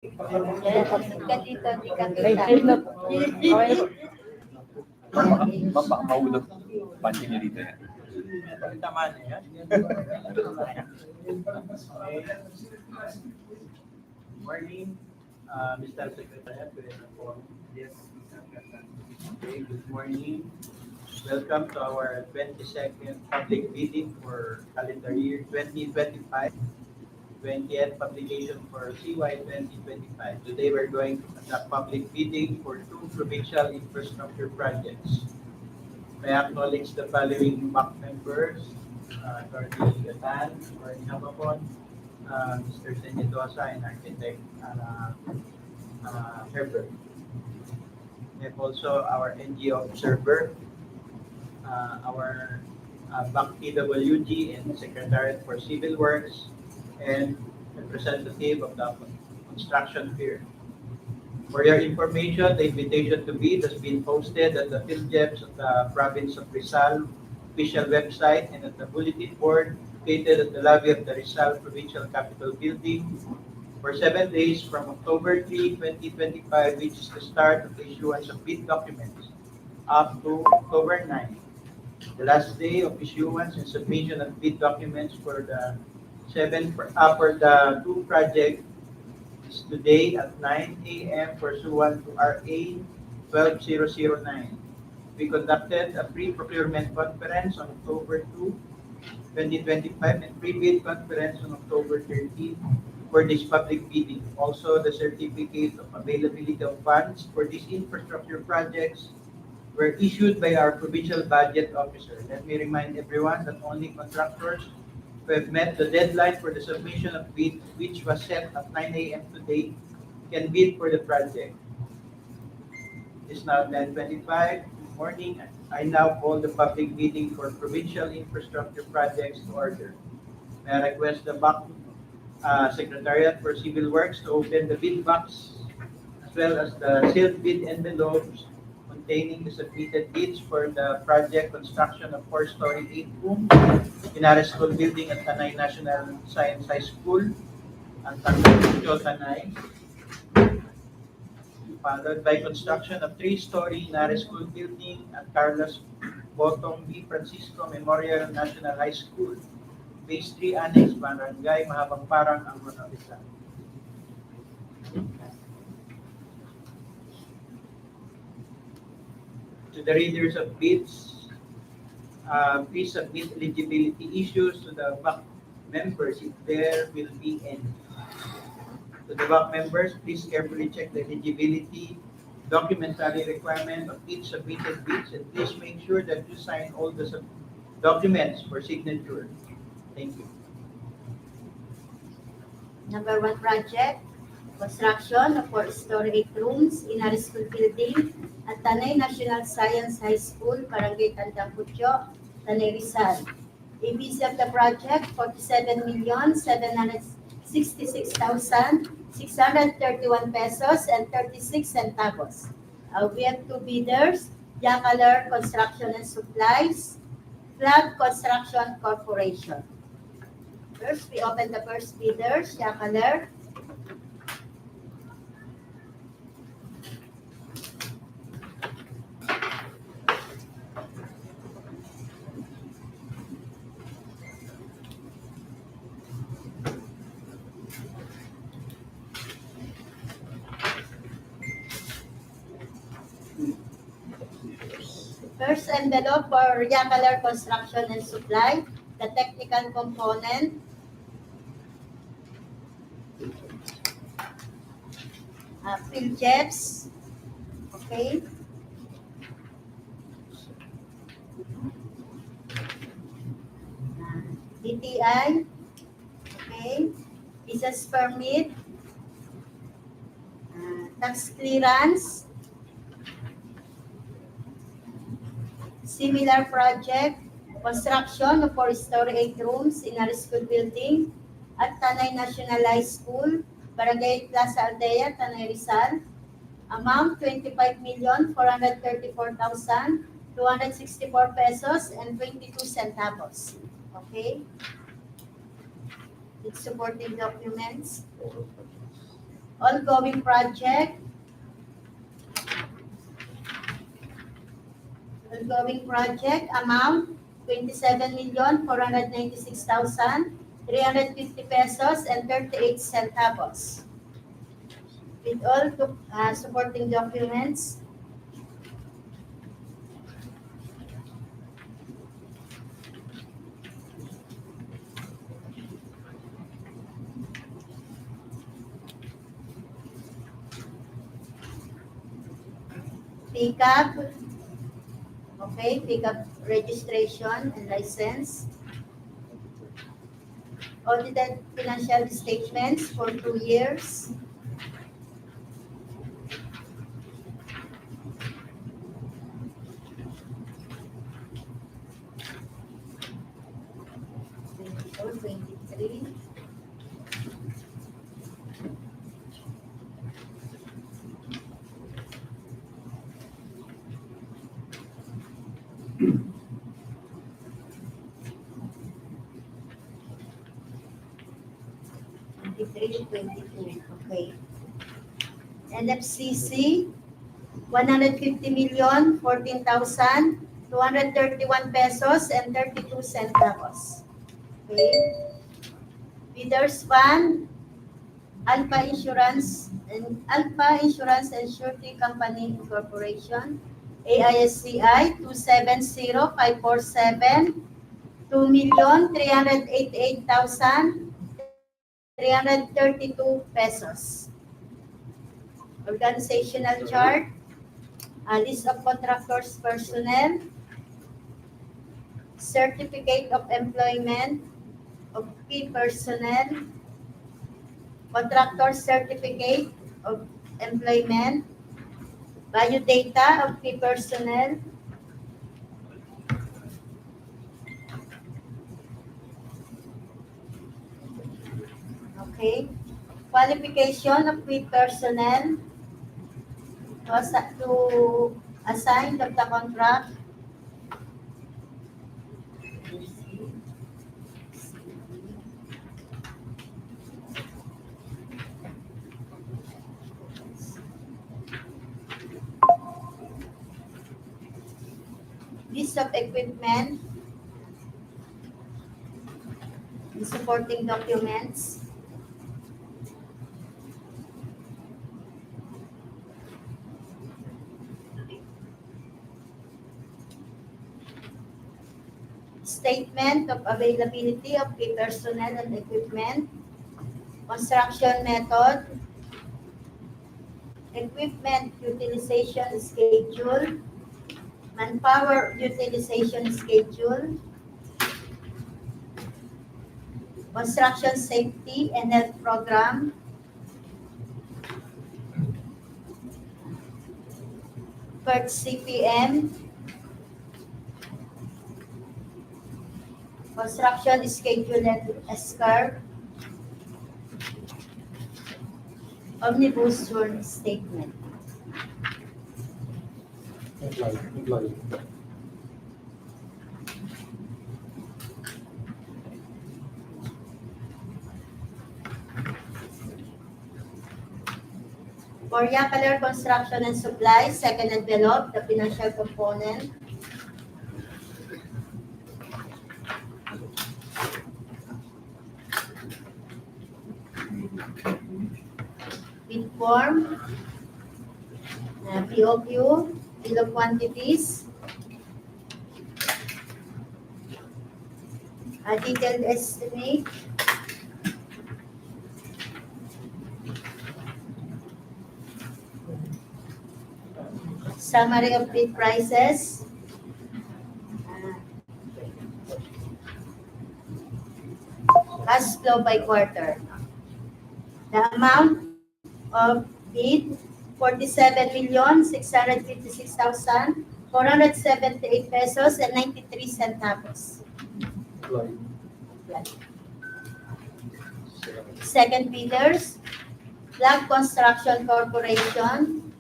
Ka dito, di ka Ay, kita. hello po. Okay po. Ma'am, baka mahulog. Pansin niyo dito yan. Tama na yan. Morning, Mr. Secretary. Yes. Okay, good morning. Welcome to our 22nd public meeting for calendar year 2025. 20th publication for CY 2025. Today we're going to conduct public meeting for two provincial infrastructure projects. May I acknowledge the following MAC members, Attorney Gatan, Attorney Hamapon, Mr. Senyedosa, and Architect Herbert. We have also our NGO observer, our BAC PWG and Secretariat for Civil Works, and representative of the construction firm. For your information, the invitation to bid has been posted at the PhilJEPS of the province of Rizal official website and at the bulletin board located at the lobby of the Rizal Provincial Capitol Building for 7 days from October 3, 2025, which is the start of the issuance of bid documents, up to October 9. The last day of issuance and submission of bid documents for the two projects is today at 9 a.m. pursuant to RA 12009. We conducted a pre-procurement conference on October 2, 2025 and pre-bid conference on October 13 for this public meeting. Also, the certificate of availability of funds for these infrastructure projects were issued by our provincial budget officer. Let me remind everyone that only contractors who have met the deadline for the submission of bid, which was set at 9 a.m. today, can bid for the project. It's now 10:25 in the morning. I now call the public meeting for provincial infrastructure projects to order. May I request the BAC Secretariat for Civil Works to open the bid box as well as the sealed bid envelopes containing the submitted bids for the project construction of 4-story 8-room Inares School building at Tanay National Science High School and Tanay, followed by construction of 3-story Inares School building at Carlos Botong B. Francisco Memorial National High School, Phase 3 Annex, Barangay Mahabang Parang, Angon, Rizal. To the readers of bids, please submit eligibility issues to the BAC members if there will be any. To the BAC members, please carefully check the eligibility documentary requirement of each submitted bids and please make sure that you sign all the documents for signature. Thank you. Number 1 project, construction of 4-story 8 rooms in a school building at Tanay National Science High School, Barangay Tandang Putyo, Tanay Rizal. ABC of the project, 47,766,631 pesos and 36 centavos. We have two bidders, Yacaler Construction and Supplies, Flag Construction Corporation. First, we open the first bidder, Yacaler. First envelope for Yacaler Construction and Supply, the technical component. PhilJEPS. Okay. DTI. Okay. Business permit. Tax clearance. Similar project, construction of 4-story 8 rooms in a school building at Tanay National High School, Barangay Plaza Aldea, Tanay Rizal. Amount 25,434,264 pesos and 22 centavos. Okay. With supporting documents. Ongoing project. Ongoing project amount 27,496,350 pesos and 38 centavos. With all supporting documents. Pickup. Okay, pickup registration and license. Audited financial statements for 2 years. Or 23. Okay. NFCC, 150,014,231 pesos and 32 centavos. Okay. Bidders Fund, Alpha Insurance and Surety Company Incorporation, AISCI 270,547, 2,388,332 pesos. Organizational chart, a list of contractors personnel, certificate of employment of key personnel, contractor certificate of employment, biodata of key personnel, okay, qualification of key personnel to assign the contract. List of equipment, the supporting documents, statement of availability of key personnel and equipment, construction method, equipment utilization schedule, manpower utilization schedule, construction safety and health program, PERT CPM, construction schedule and S-curve, omnibus sworn statement. Employee. For Yakaler Construction and Supplies, second envelope, the financial component. Bid form, POQ, bill of quantities, a detailed estimate, summary of bid prices, cash flow by quarter. The amount of bid, 47,656,478 pesos and 93 centavos. Employee. Second bidders, Flag Construction Corporation,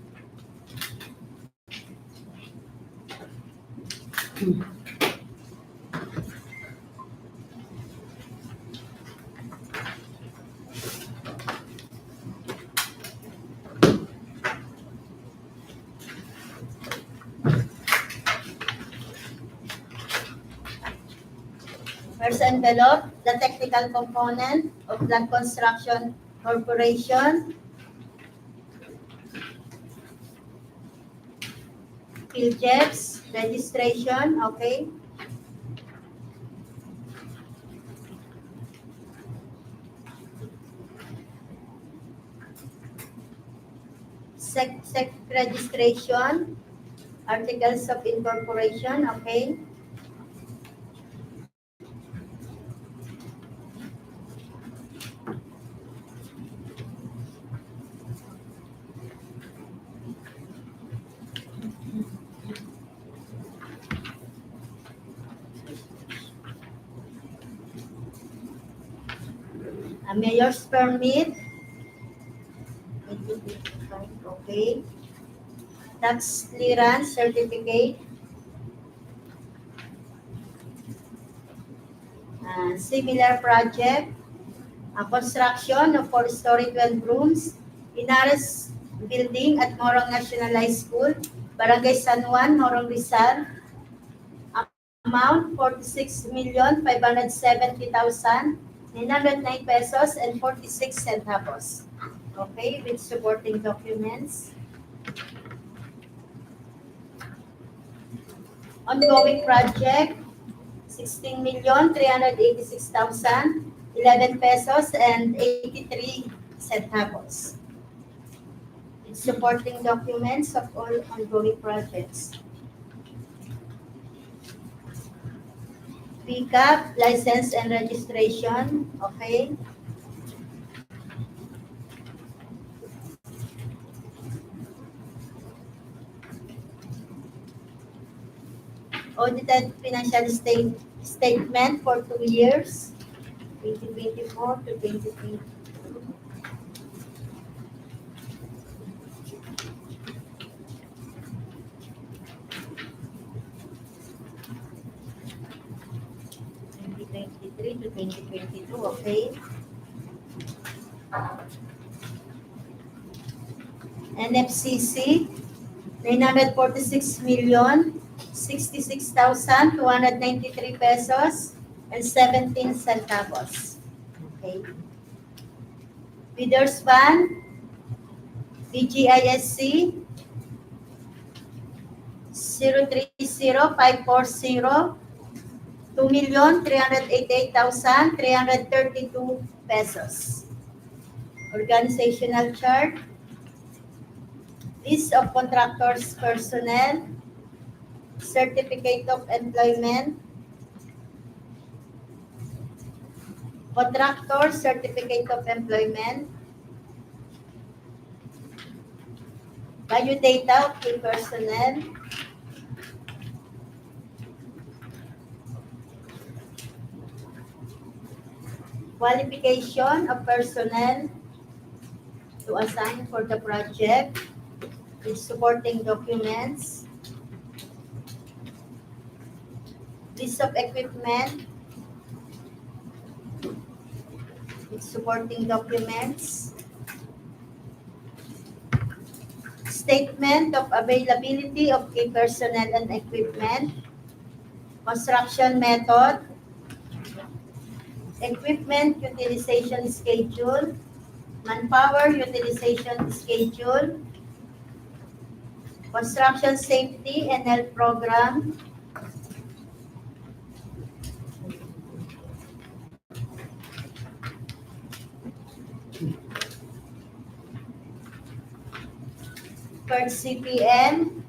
First envelope, the technical component of Flood Construction Corporation. PhilJEPS, registration, okay. Sec registration, articles of incorporation, okay. A mayor's permit, okay. Tax clearance certificate. Similar project, construction of 4-story 12 rooms, Inares Building at Morong National High School, Barangay San Juan, Morong Rizal. Amount 46,570,909 pesos and 46 centavos. Okay, with supporting documents. Ongoing project, 16,386,011 pesos and 83 centavos. It's supporting documents of all ongoing projects. PCAP, license and registration, okay. Audited financial statement for 2 years, 2024 to 2020. To 2022, okay. NFCC, 946,066,293 pesos and 17 centavos. Okay. Bidders Ban, BGISC, 030540, 2,388,332 pesos. Organizational chart, list of contractors personnel, certificate of employment, contractor certificate of employment, biodata of key personnel, qualification of personnel to assign for the project, with supporting documents, list of equipment, with supporting documents, statement of availability of key personnel and equipment, construction method, equipment utilization schedule, manpower utilization schedule, construction safety and health program, per CPM,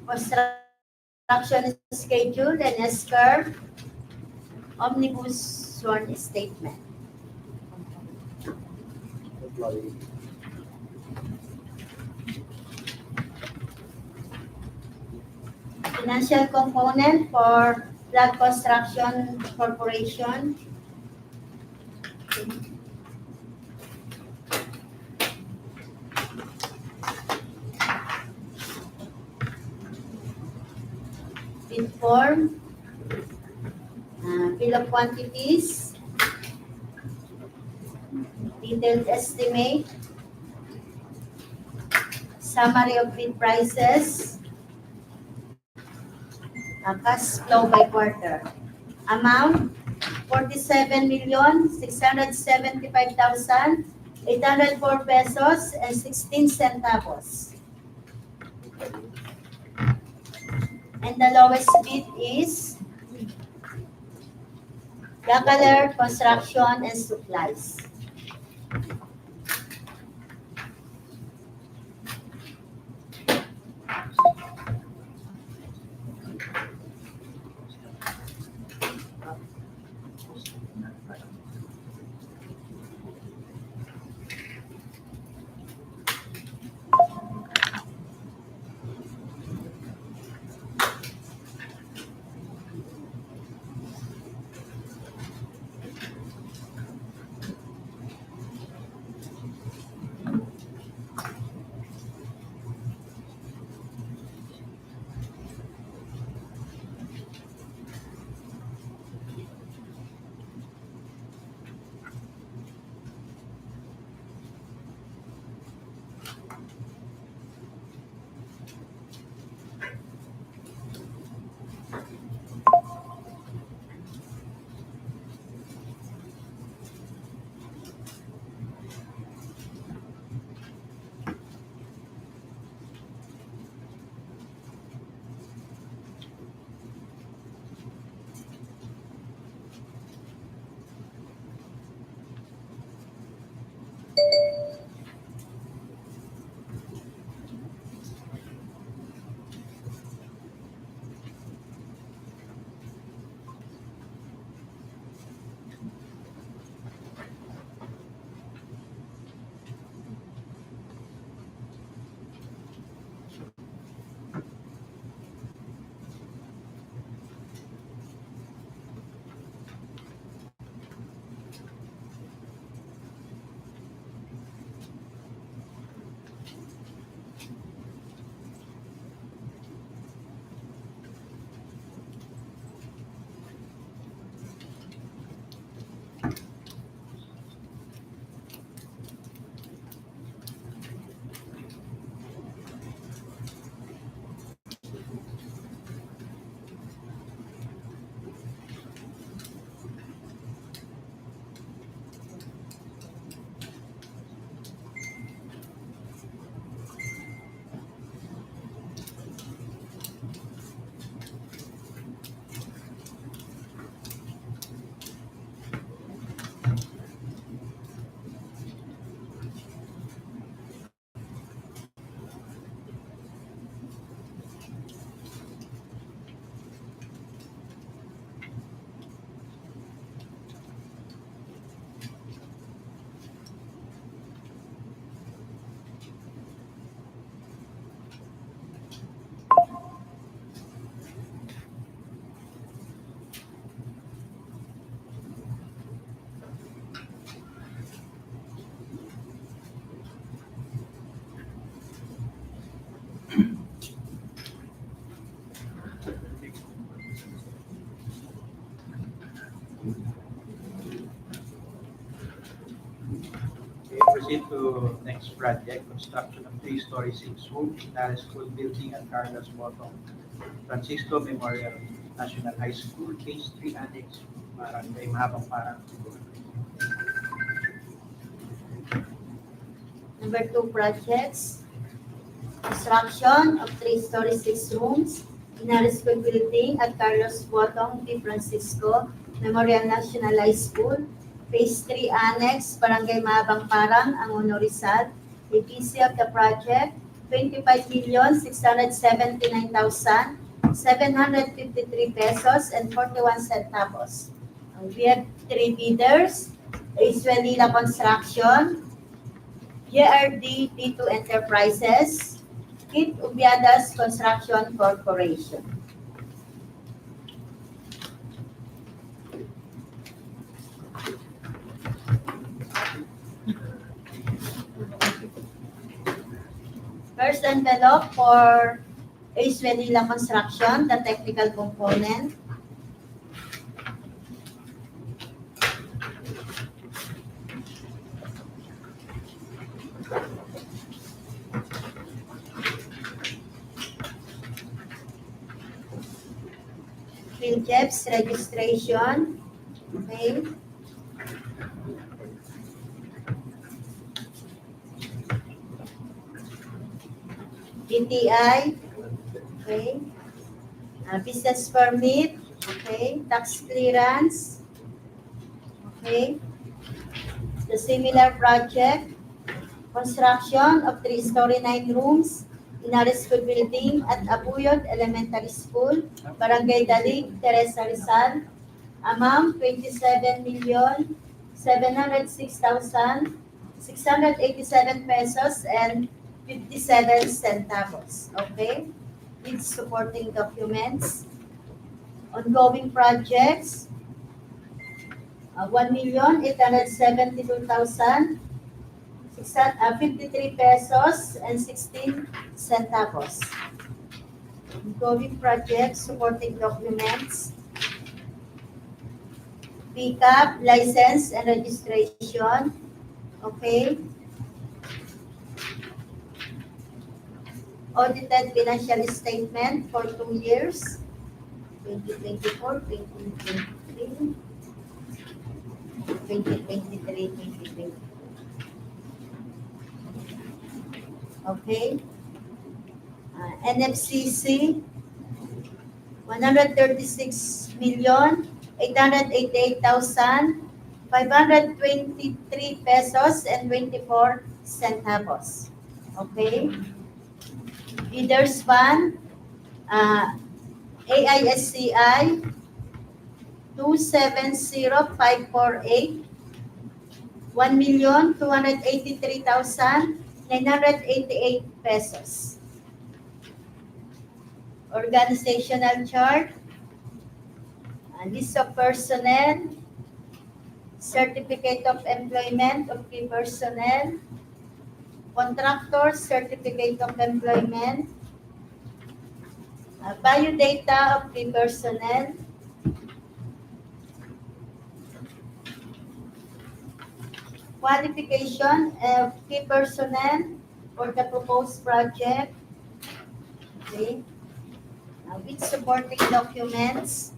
construction schedule and S-curve, omnibus sworn statement. Financial component for Flood Construction Corporation. Bid form, bill of quantities, detailed estimate, summary of bid prices, cash flow by quarter. Amount 47,675,804 pesos and 16 centavos. And the lowest bid is Yakaler Construction and Supplies. Okay, proceed to next project, construction of 3-story 6-room Inares School Building at Carlos Botong, Francisco Memorial National High School, Phase 3 Annex, Barangay Mahabang Parang. Number 2 projects, construction of 3-story 6 rooms Inares School Building at Carlos Botong P. Francisco Memorial National High School, Phase 3 Annex, Barangay Mahabang Parang, Angono, Rizal. EPC of the project, 25,679,753 pesos and 41 centavos. We have 3 bidders, Israelila Construction, JRD T2 Enterprises, Kit Ubiadas Construction Corporation. First envelope for Ace Vanilla Construction, the technical component. PhilJEPS registration, Okay. BTI, okay. Business permit, okay. Tax clearance, okay. The similar project, construction of 3-story 9 rooms in a school building at Abuyod Elementary School, Barangay Dalig, Teresa Rizal. Amount 27,706,687 pesos and 57 centavos. Okay? With supporting documents. Ongoing projects, 1,872,053 pesos and 16 centavos. Ongoing projects, supporting documents, pickup, license, and registration. Okay. Audited financial statement for 2 years, 2024, 2023, 2023, 2024. Okay. NFCC, 136,888,523 pesos and 24 centavos. Okay. Leaders Fund, AISCI, 270,548, 1,283,988 pesos. Organizational chart, list of personnel, certificate of employment of key personnel, contractor certificate of employment, biodata of key personnel, qualification of key personnel for the proposed project, okay, with supporting documents,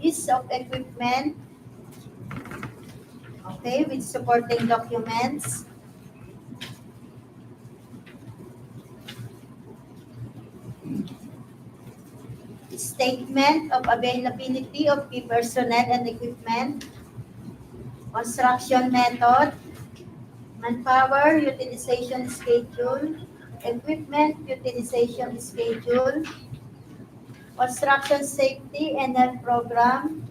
list of equipment, okay, with supporting documents, statement of availability of key personnel and equipment, construction method, manpower utilization schedule, equipment utilization schedule, construction safety and health program,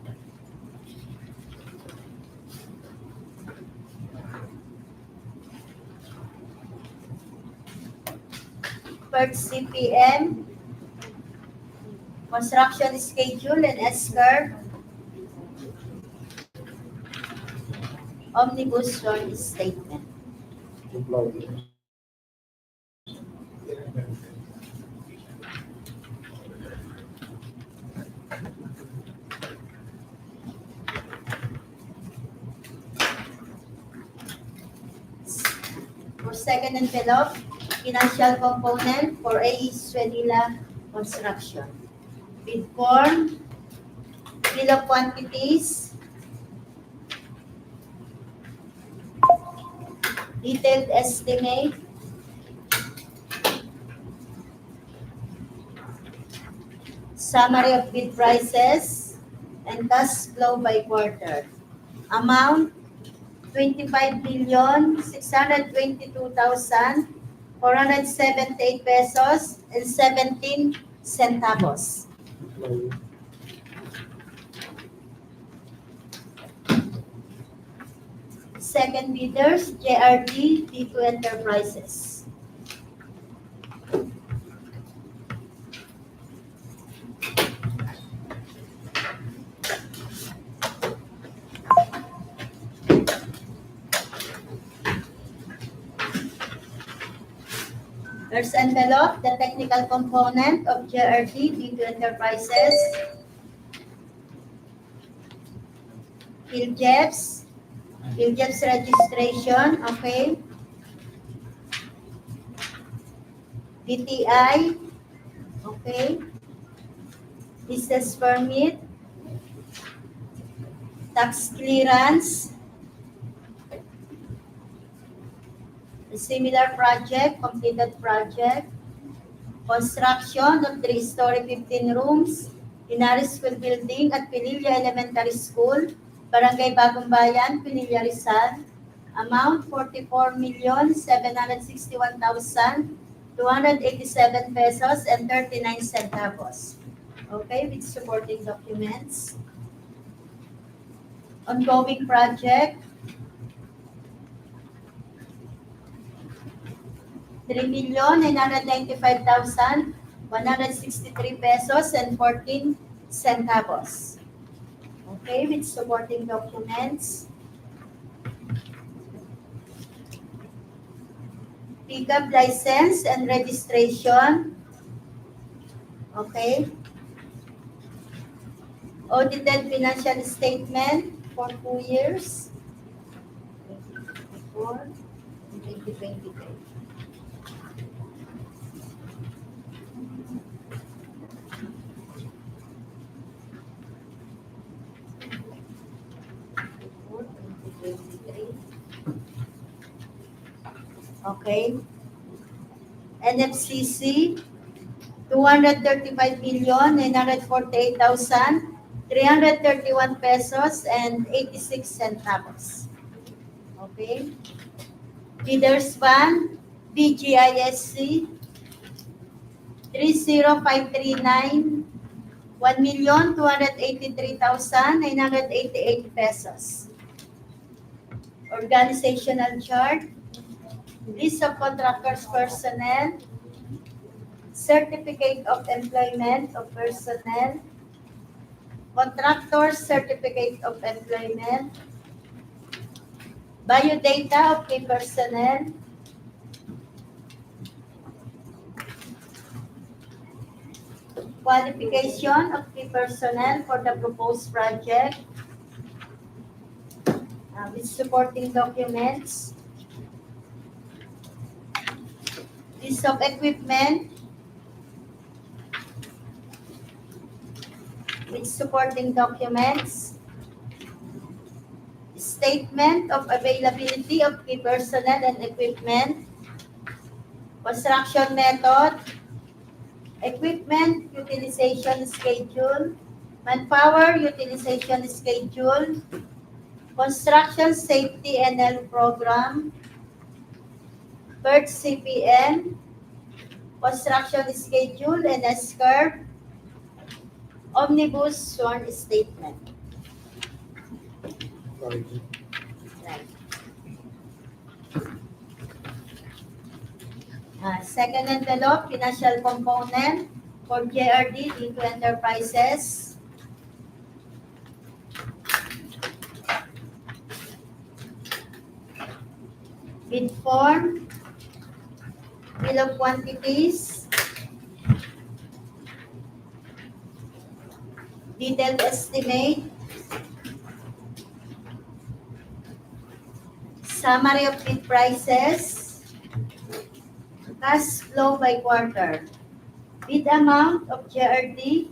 per CPM, construction schedule and S-curve, omnibus loan statement. For second envelope, financial component for AE's Vanilla Construction. Bid form, bill of quantities, detailed estimate, summary of bid prices, and cash flow by quarter. Amount, 25,622,478 pesos and 17 centavos. Second bidders, JRD D2 Enterprises. First envelope, the technical component of JRD D2 Enterprises. PhilJEPS registration, okay. DTI, okay, business permit, tax clearance, a similar project, completed project, construction of 3-story 15 rooms, Inaris School Building at Pinilla Elementary School, Barangay Bagong Bayan, Pinilla Rizal, amount 44,761,287 pesos and 39 centavos. Okay, with supporting documents. Ongoing project, 3,995,163 pesos and 14 centavos. Okay, with supporting documents. Pickup license and registration. Okay. Audited financial statement for 2 years. 2024 and 2023. Okay. NFCC, 235,948,331 pesos and 86 centavos. Okay. Bidders Fund, BGISC, 30539, 1,283,988 pesos. Organizational chart, list of contractors personnel, certificate of employment of personnel, contractors certificate of employment, biodata of key personnel, qualification of key personnel for the proposed project, with supporting documents, list of equipment, with supporting documents, statement of availability of key personnel and equipment, construction method, equipment utilization schedule, manpower utilization schedule, construction safety NL program, PERT CPN, construction schedule and S-curve, omnibus sworn statement. Right. Second envelope, financial component for JRD D2 Enterprises. Bid form, bill of quantities, detailed estimate, summary of bid prices, cash flow by quarter. Bid amount of JRD,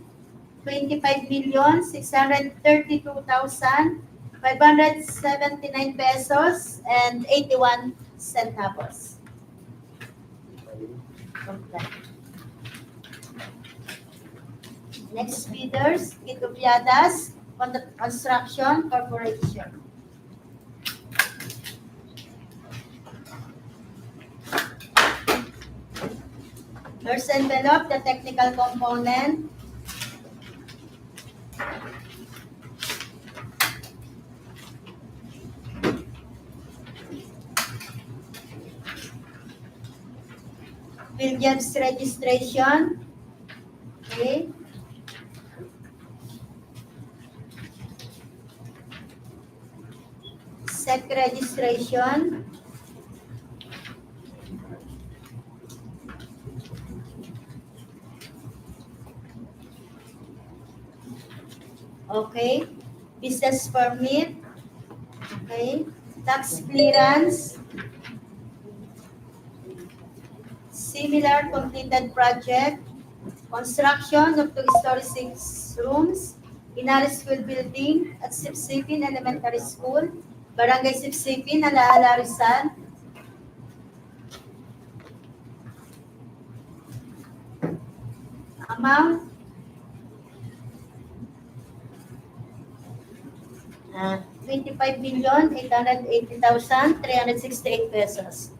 25,632,579 pesos and 81 centavos. Next bidders, Itupiadas Construction Corporation. First envelope, the technical component. Williams registration. Okay. SEC registration. Okay. Business permit. Okay. Tax clearance. Similar completed project, construction of two-story 6 rooms in Ari School Building at Sipsipin Elementary School, Barangay Sipsipin, Alaala, Rizal. Amount 25,880,368 pesos.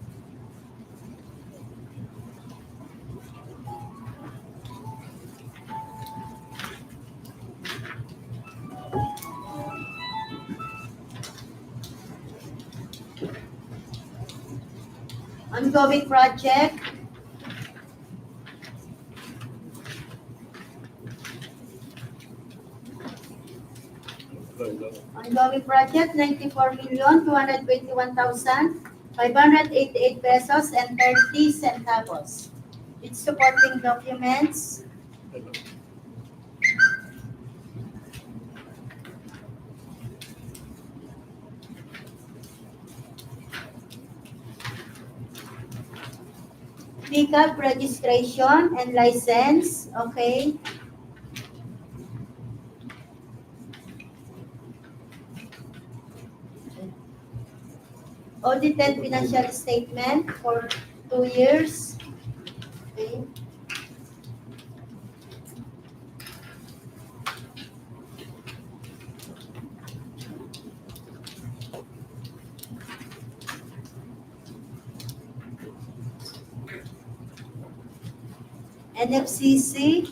Ongoing project, ongoing project, 94,221,588 pesos and 30 centavos. Its supporting documents, pickup registration and license, okay. Audited financial statement for 2 years. Okay. NFCC.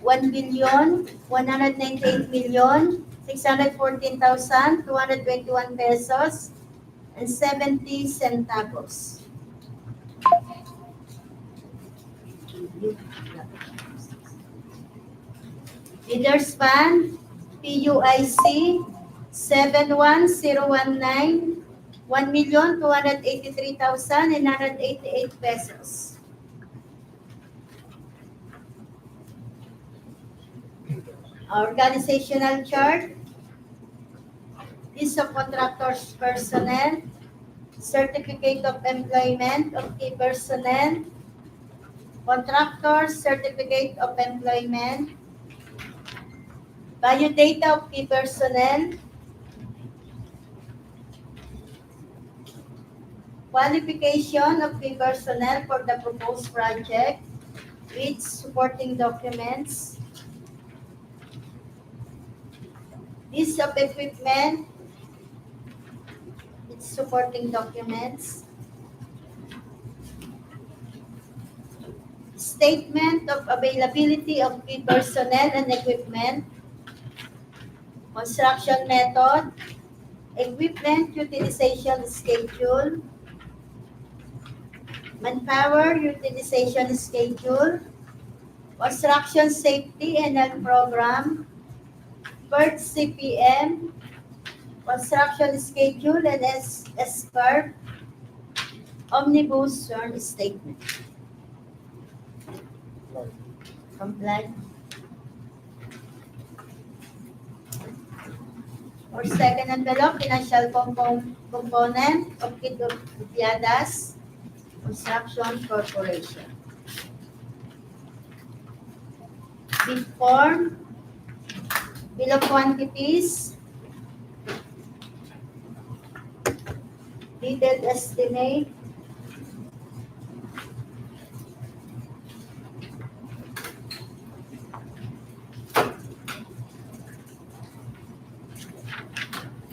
1,198,614,221 pesos and 70 centavos. Leaders Fund, PUIC, 71019, 1,283,988 pesos. Organizational chart, list of contractors personnel, certificate of employment of key personnel, contractors, certificate of employment, biodata of key personnel, qualification of key personnel for the proposed project with supporting documents, list of equipment, its supporting documents, statement of availability of key personnel and equipment, construction method, equipment utilization schedule, manpower utilization schedule, construction safety and health program, PERT CPM, construction schedule and S-curve, omnibus earn statement. Comply. Or second envelope, financial component of Piadas Construction Corporation. Bid form, bill of quantities, detailed estimate,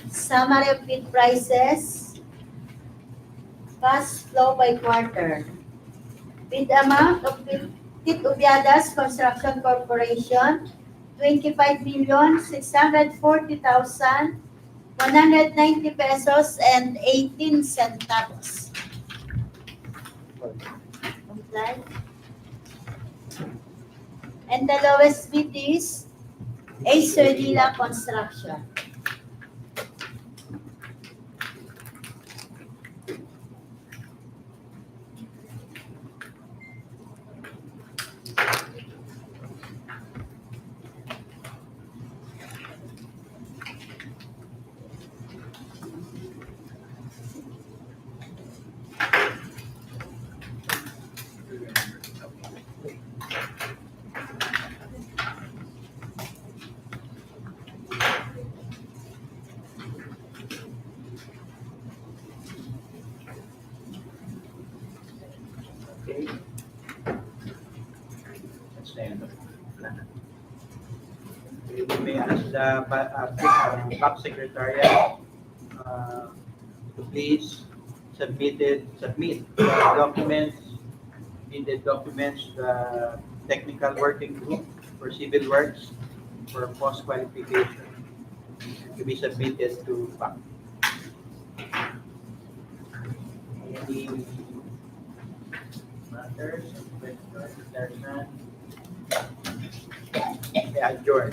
summary of bid prices, cash flow by quarter, bid amount of Kit Ubiadas Construction Corporation, 25,640,190 pesos and 18 centavos. Comply. And the lowest bid is Acerila Construction. consent. We may ask the PAC Secretariat to please submit the documents, needed documents, the technical working group for civil works for post-qualification to be submitted to PAC. Any matters, questions, there's none? Adjourn.